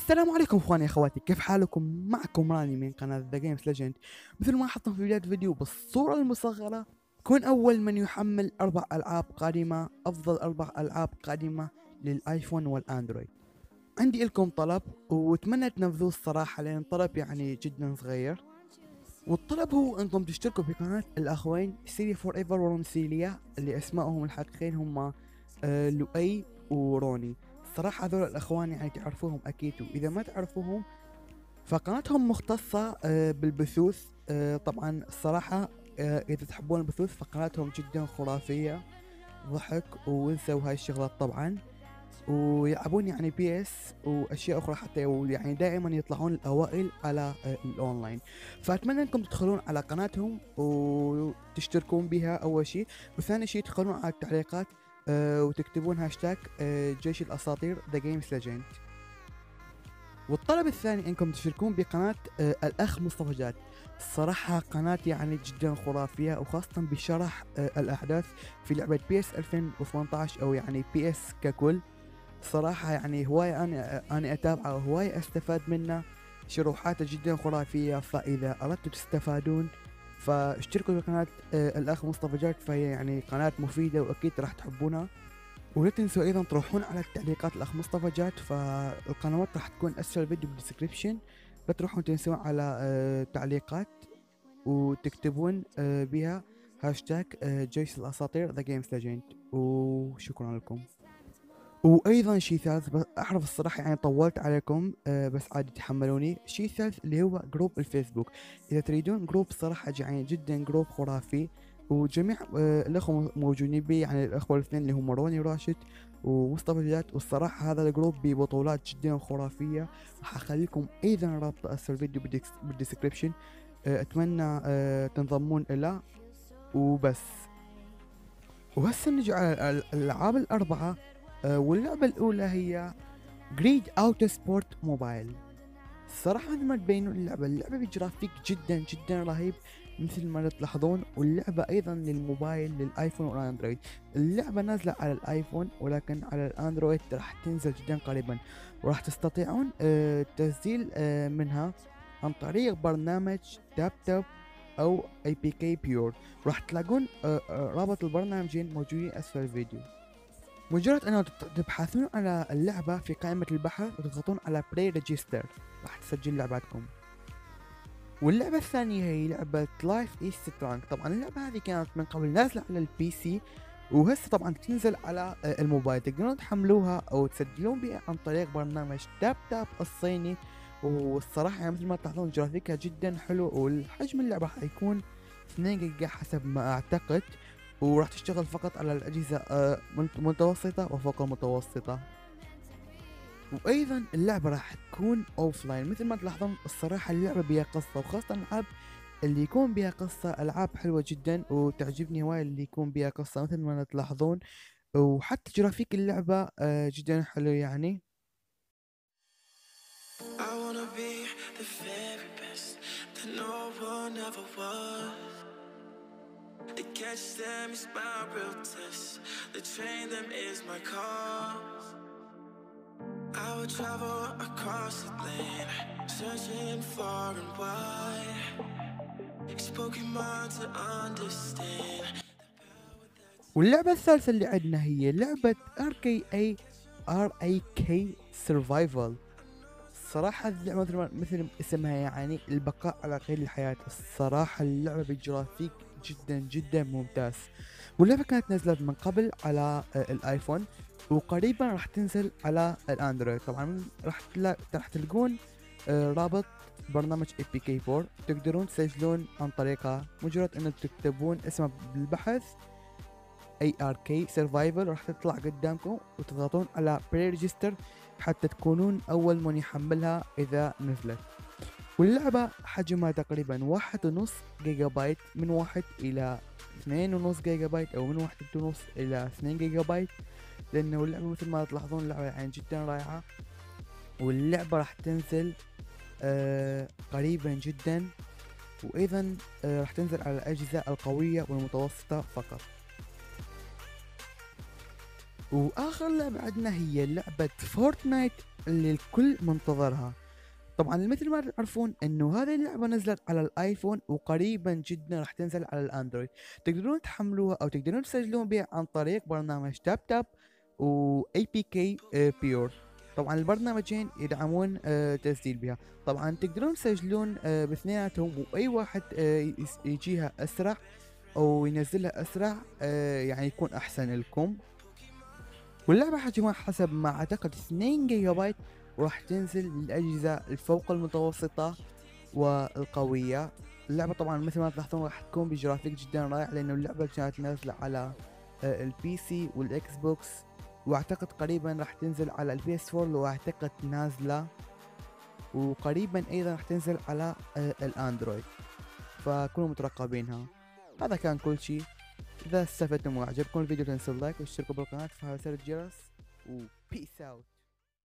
السلام عليكم اخواني اخواتي، كيف حالكم؟ معكم راني من قناة ذا جيمز ليجند. مثل ما حطم في بداية الفيديو بالصورة المصغرة، كون اول من يحمل 4 العاب قادمة، افضل 4 العاب قادمة للايفون والاندرويد. عندي لكم طلب واتمنى تنفذوه الصراحة، لان طلب يعني جدا صغير، والطلب هو انكم تشتركوا في قناة الاخوين سيري فور ايفر ورون سيليا، اللي اسمائهم الحقيقيين هم لؤي وروني. الصراحة هذول الأخوان يعني تعرفوهم أكيد، وإذا ما تعرفوهم فقناتهم مختصة بالبثوث. طبعا الصراحة إذا تحبون البثوث فقناتهم جدا خرافية، ضحك وانسى وهاي الشغلات طبعا، ويلعبون يعني بي اس واشياء اخرى حتى، ويعني دائما يطلعون الاوائل على الاونلاين. فاتمنى انكم تدخلون على قناتهم وتشتركون بها اول شيء، وثاني شيء تدخلون على التعليقات وتكتبون هاشتاج جيش الاساطير ذا جيمز ليجند. والطلب الثاني انكم تشتركون بقناة الاخ مصطفى جاد. الصراحة قناة يعني جدا خرافية، وخاصة بشرح الاحداث في لعبة بي اس 2018 او يعني بي اس ككل. صراحة يعني هواية أنا أتابعه وهواية أستفاد منه، شروحاته جدا خرافية. فإذا أردتوا تستفادون فاشتركوا بقناة الأخ مصطفى جاك، فهي يعني قناة مفيدة وأكيد راح تحبونها. ولا تنسوا أيضا تروحون على التعليقات الأخ مصطفى جات، فالقنوات راح تكون أسفل الفيديو بالديسكريبشن، فتروحون تنسون على تعليقات وتكتبون بها هاشتاج جيش الأساطير ذا جيمز ليجند. وشكرا لكم. وايضا شيء ثالث، بس اعرف الصراحه يعني طولت عليكم، بس عادي تحملوني. شيء ثالث اللي هو جروب الفيسبوك. اذا تريدون جروب صراحه يعني جدا جروب خرافي، وجميع الاخوه موجودين بي، يعني الاخوه الاثنين اللي هم روني راشد ومصطفى جات. والصراحه هذا الجروب ببطولات جدا خرافيه، وحخليكم ايضا رابط اسفل الفيديو بالديسكريبشن. اتمنى تنضمون له وبس. وهسه نجي على الالعاب الاربعه. واللعبة الأولى هي جريد أوتو سبورت موبايل. الصراحة مثل ما تبينوا اللعبة بجرافيك جدا جدا رهيب مثل ما تلاحظون، واللعبة أيضا للموبايل للآيفون والأندرويد. اللعبة نازلة على الآيفون، ولكن على الأندرويد راح تنزل جدا قريبا، وراح تستطيعون التسجيل منها عن طريق برنامج تاب تاب أو اي بي كي بيور. راح تلاقون رابط البرنامجين موجودين أسفل الفيديو. مجرد أن تبحثون على اللعبة في قائمة البحث وتضغطون على بلاي ريجستر راح تسجل لعبتكم. واللعبة الثانية هي لعبة لايف إيز سترانج. طبعا اللعبة هذه كانت من قبل نازلة على البي سي، وهسه طبعا تنزل على الموبايل، تقدرون تحملوها أو تسجلون بها عن طريق برنامج تاب تاب الصيني. والصراحة يعني مثل ما تلاحظون جرافيكها جدا حلو، والحجم اللعبة راح يكون 2 جيجا حسب ما أعتقد، وراح تشتغل فقط على الأجهزة متوسطة وفوق المتوسطة. وأيضا اللعبة راح تكون أوفلاين مثل ما تلاحظون. الصراحة اللعبة بها قصة، وخاصة الألعاب اللي يكون بها قصة ألعاب حلوة جدا، وتعجبني هواي اللي يكون بها قصة مثل ما تلاحظون. وحتى جرافيك اللعبة جدا حلو يعني. I wanna be the very best that no one ever was. To catch them is my real test. To train them is my cause. I will travel across the land, searching far and wide. Spoken mind to understand. واللعبة الثالثة اللي عندنا هي لعبة RAK Survival. الصراحة اللعبة مثل اسمها يعني البقاء على قيد الحياة. الصراحة اللعبة بالجرافيك جدا جدا ممتاز، واللعبة كانت نزلت من قبل على الايفون، وقريبا راح تنزل على الاندرويد. طبعا راح تلقون رابط برنامج اي بي كي 4 تقدرون تسجلون عن طريقها. مجرد ان تكتبون اسمه بالبحث ARK Survival راح تطلع قدامكم، وتضغطون على بلاي ريجستر حتى تكونون أول من يحملها إذا نزلت. واللعبة حجمها تقريبا 1.5 جيجا بايت، من 1 إلى 2.5 جيجا بايت، أو من 1.5 إلى 2 جيجا بايت، لأنه اللعبة مثل ما تلاحظون اللعبة يعني جدا رائعة. واللعبة راح تنزل قريبا جدا، وأيضا راح تنزل على الأجهزة القوية والمتوسطة فقط. واخر لعبة عندنا هي لعبة فورتنايت اللي الكل منتظرها. طبعا مثل ما تعرفون انه هذه اللعبة نزلت على الايفون وقريبا جدا راح تنزل على الاندرويد. تقدرون تحملوها او تقدرون تسجلون بها عن طريق برنامج تاب تاب و اي بي كي بيور. طبعا البرنامجين يدعمون تسجيل بها. طبعا تقدرون تسجلون باثنيناتهم، واي واحد يجيها اسرع او ينزلها اسرع يعني يكون احسن لكم. واللعبة حجمها حسب ما اعتقد 2 جيجا بايت، وراح تنزل للأجهزة الفوق المتوسطة والقوية. اللعبة طبعا مثل ما تلاحظون راح تكون بجرافيك جدا رائع، لأنه اللعبة كانت نازلة على البي سي والإكس بوكس، واعتقد قريبا راح تنزل على البي اس 4 واعتقد نازلة، وقريبا ايضا راح تنزل على الاندرويد، فكونوا مترقبينها. هذا كان كل شيء. اذا استفدتم وعجبكم الفيديو تنسوا اللايك واشتركوا بالقناة وتفعلوا زر الجرس، وبيس اوت.